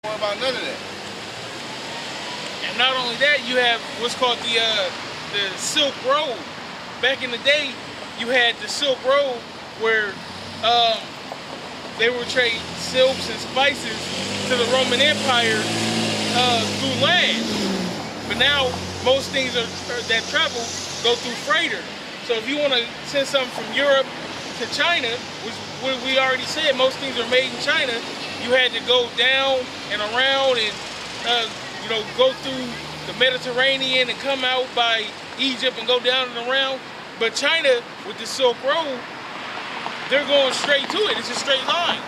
What about none of that? And not only that, you have what's called the Silk Road. Back in the day, you had the Silk Road where they would trade silks and spices to the Roman Empire through land. But now most things that travel go through freighter. So if you want to send something from Europe to China, which we already said most things are made in China, you had to go down and around and you know, go through the Mediterranean and come out by Egypt and go down and around. But China, with the Silk Road, they're going straight to it. It's a straight line.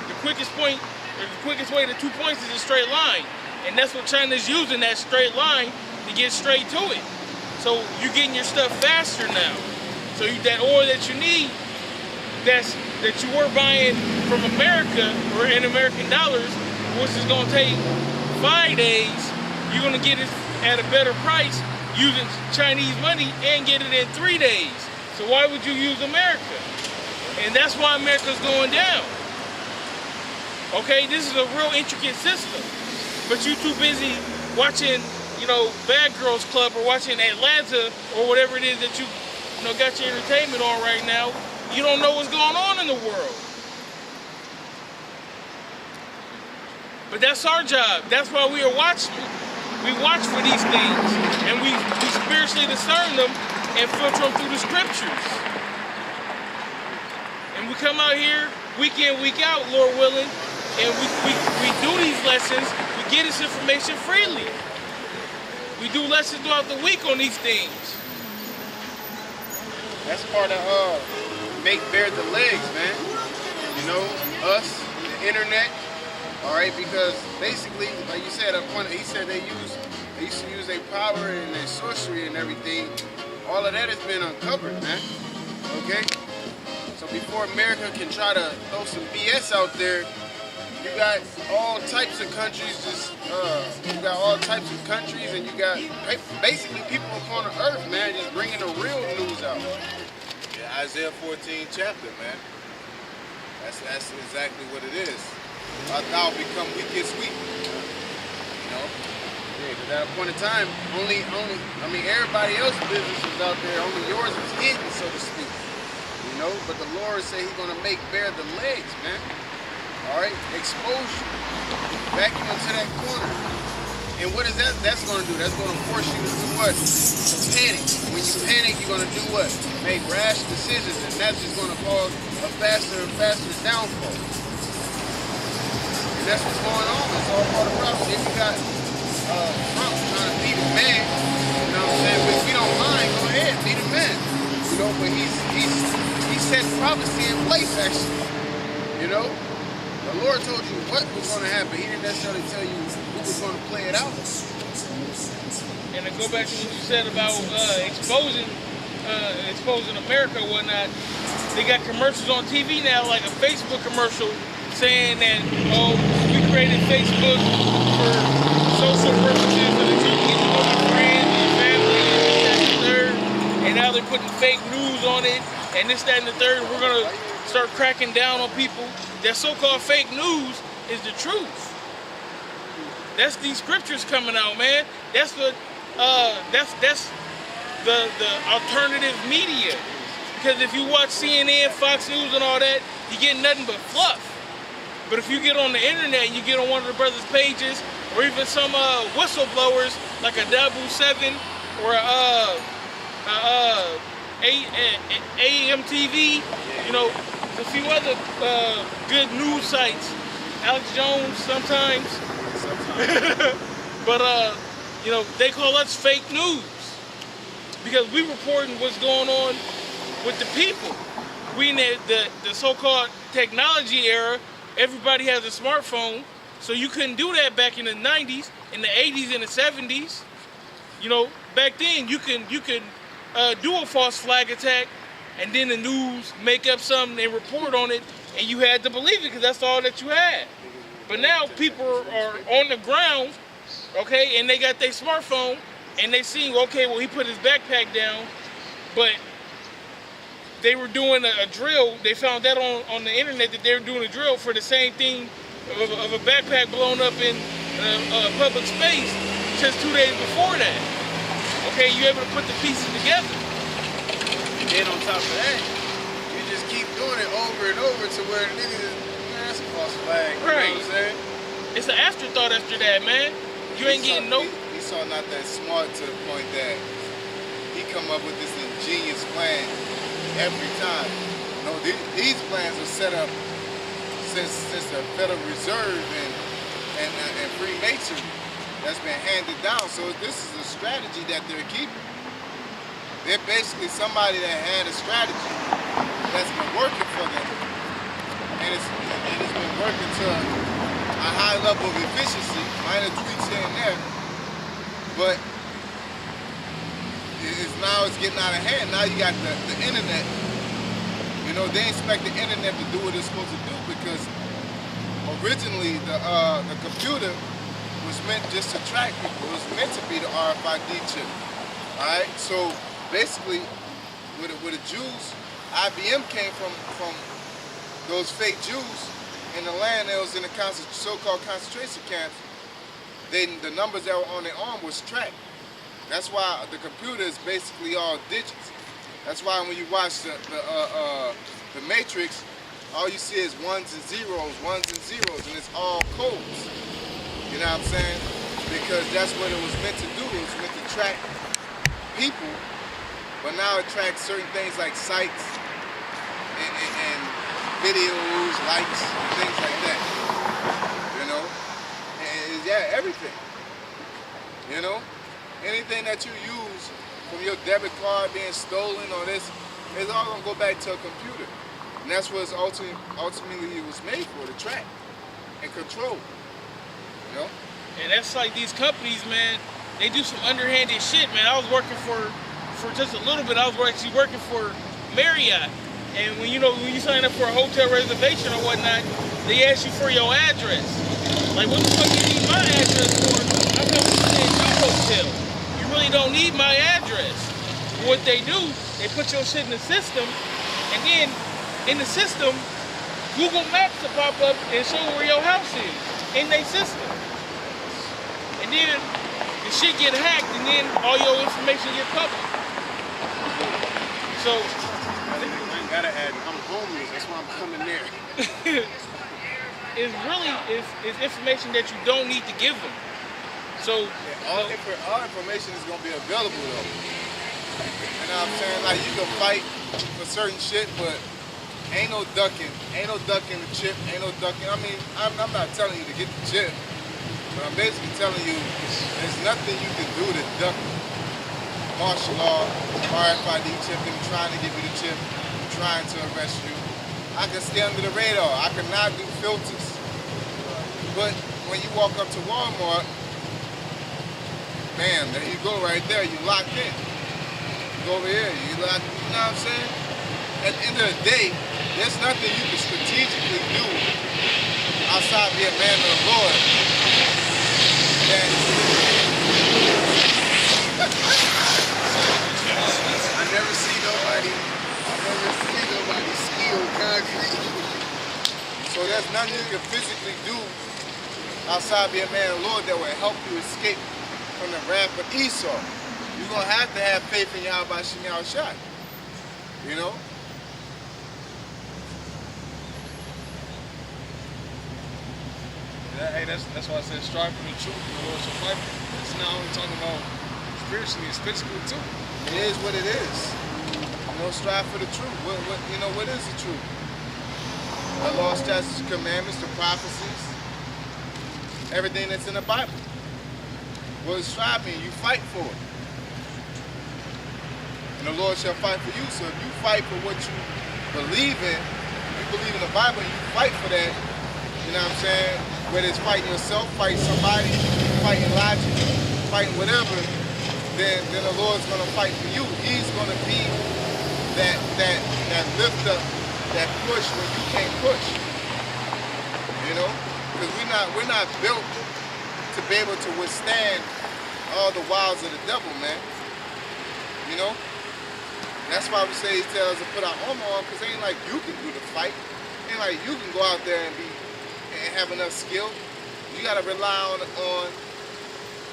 The quickest point, or the quickest way to 2 points is a straight line. And that's what China's using, that straight line, to get straight to it. So you're getting your stuff faster now. So that oil that you need, that you were buying from America or in American dollars, which is going to take 5 days, you're going to get it at a better price using Chinese money and get it in 3 days. So why would you use America? And that's why America's going down. Okay, this is a real intricate system. But you're too busy watching, you know, Bad Girls Club or watching Atlanta or whatever it is that you know, got your entertainment on right now. You don't know what's going on in the world. But that's our job. That's why we are watching. We watch for these things. And we spiritually discern them and filter them through the scriptures. And we come out here week in, week out, Lord willing, and we do these lessons. We get this information freely. We do lessons throughout the week on these things. That's part of make bare the legs, man. You know, us, the internet. All right, because basically, like you said, he said they used to use their power and their sorcery and everything. All of that has been uncovered, man. Okay. So before America can try to throw some BS out there, you got all types of countries. You got all types of countries, and you got basically people upon the earth, man, just bringing the real news out. Yeah, Isaiah 14 chapter, man. That's exactly what it is. Thou become weak as weak. You know? Yeah, because at a point in time, I mean, everybody else's business was out there, only yours was hidden, so to speak. You know, but the Lord said He's gonna make bare the legs, man. All right, expose you, back you into that corner. And what is that? That's gonna do? That's gonna force you to do what? To panic. When you panic, you're gonna do what? Make rash decisions, and that's just gonna cause a faster and faster downfall. And that's what's going on. It's all part of the problem. Then you got Trump trying to be the man. You know what I'm saying? But if you don't mind, go ahead, be the man. You know, but he set prophecy in place, actually. You know, the Lord told you what was going to happen. He didn't necessarily tell you who was going to play it out. And to go back to what you said about exposing America and whatnot, they got commercials on TV now, like a Facebook commercial, saying that, oh, we created Facebook for social purposes so that you can get to know your friends and your family and this, that, and the third. And now they're putting fake news on it and this, that, and the third. We're going to start cracking down on people. That so-called fake news is the truth. That's these scriptures coming out, man. That's what that's the alternative media. Because if you watch CNN, Fox News, and all that, you get nothing but fluff. But if you get on the internet and you get on one of the brothers' pages, or even some whistleblowers like a Dabu 7 or AMTV, you know, a few other good news sites. Alex Jones sometimes. But you know, they call us fake news because we reporting what's going on with the people. We in the so-called technology era. Everybody has a smartphone, so you couldn't do that back in the 90s, in the 80s, and the 70s. You know, back then you could do a false flag attack, and then the news make up something and report on it, and you had to believe it because that's all that you had. But now people are on the ground, okay, and they got their smartphone, and they see, okay, well, he put his backpack down, but they were doing a drill. They found that on the internet that they were doing a drill for the same thing of a backpack blown up in public space just 2 days before that. Okay, you're able to put the pieces together. And then on top of that, you just keep doing it over and over to where the niggas is, man, that's a false flag. You Right. know what I'm saying? It's an afterthought after that, man. You ain't getting no. He saw not that smart to the point that he come up with this ingenious plan every time. You know, these plans are set up since the Federal Reserve and Freemasonry that's been handed down. So this is a strategy that they're keeping. They're basically somebody that had a strategy that's been working for them, and it's been working to a high level of efficiency, minor tweaks here and there, but it's getting out of hand. Now you got the internet. You know, they expect the internet to do what it's supposed to do because originally the computer was meant just to track people. It was meant to be the RFID chip. All right, so basically, with the Jews, IBM came from those fake Jews in the land that was in the so-called concentration camps. The numbers that were on their arm was tracked. That's why the computer is basically all digits. That's why when you watch the Matrix, all you see is ones and zeros, and it's all codes. You know what I'm saying? Because that's what it was meant to do. It was meant to track people, but now it tracks certain things like sites and videos, likes, and things like that. You know? And yeah, everything. You know? Anything that you use from your debit card being stolen or this, it's all gonna go back to a computer. And that's what ultimately it was made for, to track and control. You know? And that's like these companies, man, they do some underhanded shit, man. I was working for just a little bit. I was actually working for Marriott. And when you sign up for a hotel reservation or whatnot, they ask you for your address. Like, what the fuck you need my address for? I'm coming to stay at your hotel. You really don't need my address. What they do, they put your shit in the system, and then in the system, Google Maps will pop up and show where your house is in their system. And then the shit get hacked, and then all your information get public. So I ain't gotta add, I'm homeless, that's why I'm coming there. it's information that you don't need to give them. So yeah, all information is gonna be available though. You know what I'm saying? Like, you can fight for certain shit, but ain't no ducking the chip, ain't no ducking. I mean, I'm not telling you to get the chip, but I'm basically telling you there's nothing you can do to duck martial law, RFID chip, them trying to give you the chip, trying to arrest you. I can stay under the radar. I cannot do filters. But when you walk up to Walmart, bam, there you go right there. You locked in. You go over here, you locked in. You know what I'm saying? At the end of the day, there's nothing you can strategically do outside being a man of the Lord. I never see nobody skill concrete. So there's nothing you can physically do outside being a man of the Lord that will help you escape from the wrath of Esau. You're going to have faith in YAHAWASHI. You know? Hey, that's why I said strive for the truth, and the Lord shall fight for you. It's not only talking about spiritually, it's physical too. It is what it is. You know, strive for the truth. What is the truth? The law, statutes, commandments, the prophecies, everything that's in the Bible. What does strive mean? You fight for it. And the Lord shall fight for you. So if you fight for what you believe in, you believe in the Bible, and you fight for that, you know what I'm saying? Whether it's fighting yourself, fighting somebody, fighting logic, fighting whatever, then the Lord's gonna fight for you. He's gonna be that lift up, that push when you can't push. You know? Because we're not built to be able to withstand all the wiles of the devil, man. You know? That's why we say he tells us to put our armor on, because it ain't like you can do the fight. It ain't like you can go out there and and have enough skill. You got to rely on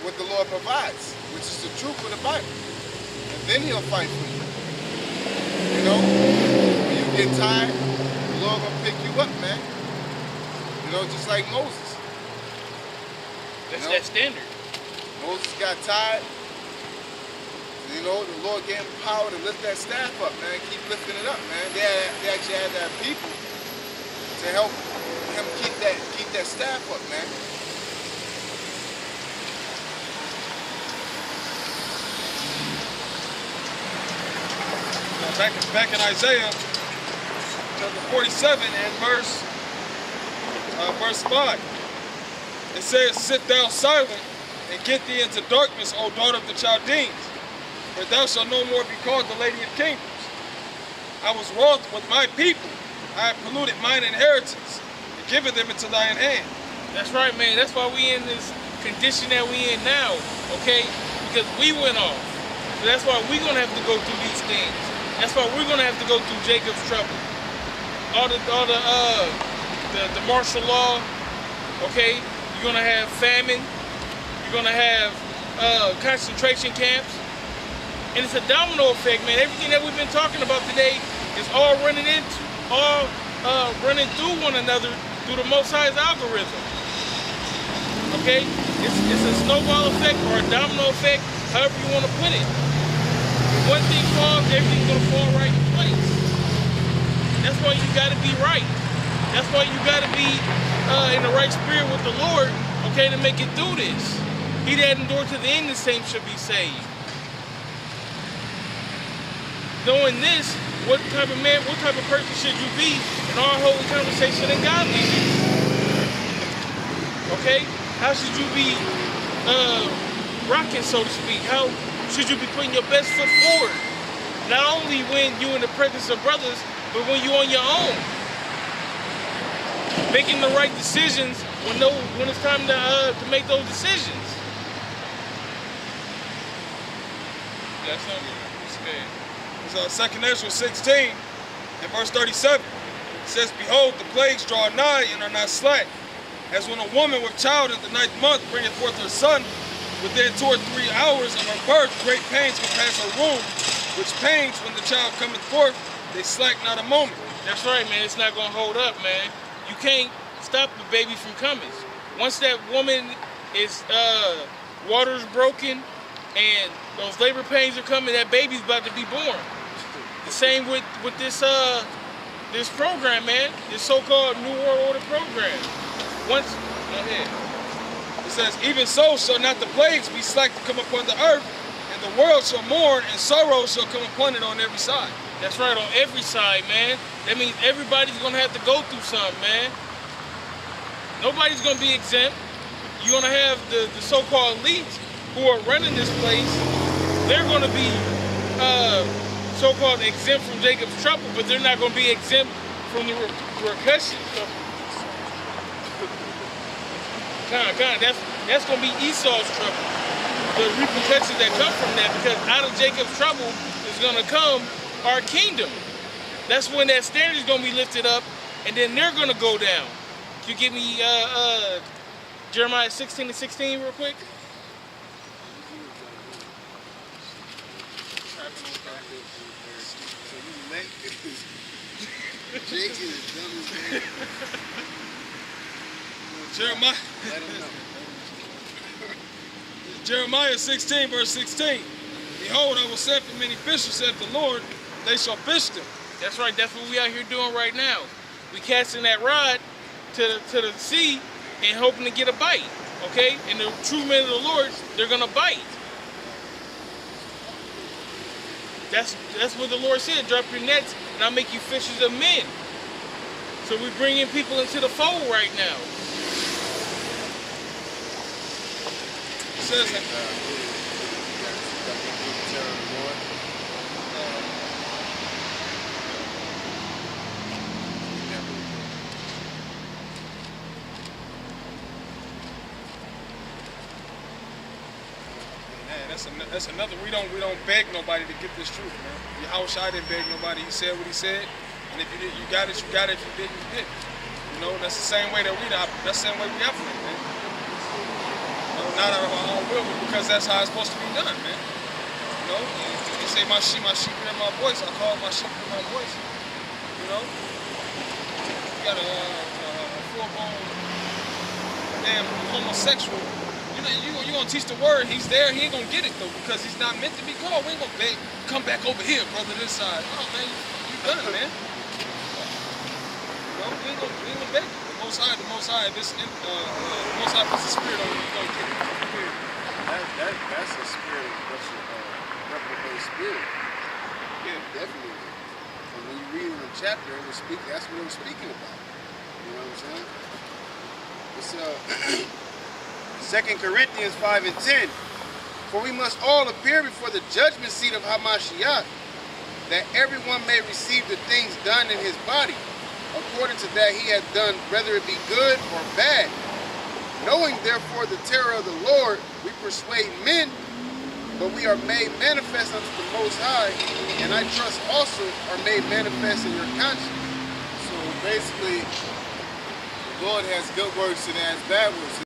what the Lord provides, which is the truth of the Bible. And then he'll fight for you. You know, when you get tired, the Lord will pick you up, man. You know, just like Moses. That's that standard. Moses got tired. You know, the Lord gave him power to lift that staff up, man. Keep lifting it up, man. They actually had to have people to help him keep that staff up, man. Back in Isaiah chapter 47 and verse 5, it says, "Sit thou silent and get thee into darkness, O daughter of the Chaldeans, for thou shalt no more be called the Lady of Kingdoms. I was wroth with my people, I have polluted mine inheritance, and given them into thine hand." That's right, man. That's why we in this condition that we in now, okay? Because we went off. So that's why we're gonna have to go through these things. That's why we're gonna have to go through Jacob's trouble. All the martial law, okay? You're gonna have famine. You're gonna have concentration camps, and it's a domino effect, man. Everything that we've been talking about today is all running through one another through the Most High's algorithm. Okay, it's a snowball effect or a domino effect, however you want to put it. When one thing falls, everything's gonna fall right in place. That's why you gotta be right. That's why you gotta be in the right spirit with the Lord, okay, to make it through this. He that endured to the end, the same should be saved. Knowing this, what type of man, what type of person should you be in our holy conversation and godliness? Okay? How should you be rocking, so to speak? How should you be putting your best foot forward? Not only when you're in the presence of brothers, but when you're on your own. Making the right decisions when it's time to make those decisions. That's not good. It's 2 Ezra 16 and verse 37. It says, "Behold, the plagues draw nigh and are not slack. As when a woman with child in the 9th month bringeth forth her son, within 2 or 3 hours of her birth, great pains compass her womb, which pains when the child cometh forth, they slack not a moment." That's right, man. It's not gonna hold up, man. You can't stop the baby from coming. Once that woman is water's broken and those labor pains are coming, that baby's about to be born. The same with this this program, man. This so-called New World Order program. Once, go ahead. It says, "Even so shall not the plagues be slack to come upon the earth, and the world shall mourn, and sorrow shall come upon it on every side." That's right, on every side, man. That means everybody's gonna have to go through something, man. Nobody's gonna be exempt. You're gonna have the so-called elites who are running this place. They're gonna be so-called exempt from Jacob's trouble, but they're not gonna be exempt from the repercussions. That's gonna be Esau's trouble. The repercussions that come from that, because out of Jacob's trouble is gonna come our kingdom. That's when that standard is gonna be lifted up, and then they're gonna go down. Can you give me Jeremiah 16 and 16 real quick? Jeremiah 16 verse 16. "Behold, I will send for many fishers, saith the Lord, they shall fish them." That's right. That's what we out here doing right now. We casting that rod to the sea and hoping to get a bite. Okay? And the true men of the Lord, they're gonna bite. That's what the Lord said. Drop your nets and I'll make you fishers of men. So we're bringing people into the fold right now. It says, that's another. We don't beg nobody to get this truth, man. YAHAWASHI didn't beg nobody. He said what he said, and if you did, you got it. You got it. If you didn't, you didn't. You know, that's the same way that that's the same way we operate, man. You know, not out of our own will, but because that's how it's supposed to be done, man. You know, they say my sheep hear my voice. I call my sheep hear my voice. You know, you got a full-blown damn homosexual. You know, you gonna teach the word. He's there. He ain't gonna get it though because he's not meant to be called. We ain't gonna beg, come back over here, brother. This side. No, man, you done, man. You know, we ain't gonna beg you. The Most High. If it's the Most High puts the spirit on you, you gonna get it. That's a spirit. That's a reprobate spirit. Yeah, definitely. And when you read in the chapter, it was speaking. That's what it was speaking about. You know what I'm saying? It's 2 Corinthians 5 and 10. For we must all appear before the judgment seat of Hamashiach, that everyone may receive the things done in his body, according to that he hath done, whether it be good or bad. Knowing therefore the terror of the Lord, we persuade men, but we are made manifest unto the Most High, and I trust also are made manifest in your conscience. So basically, the Lord has good works and has bad works.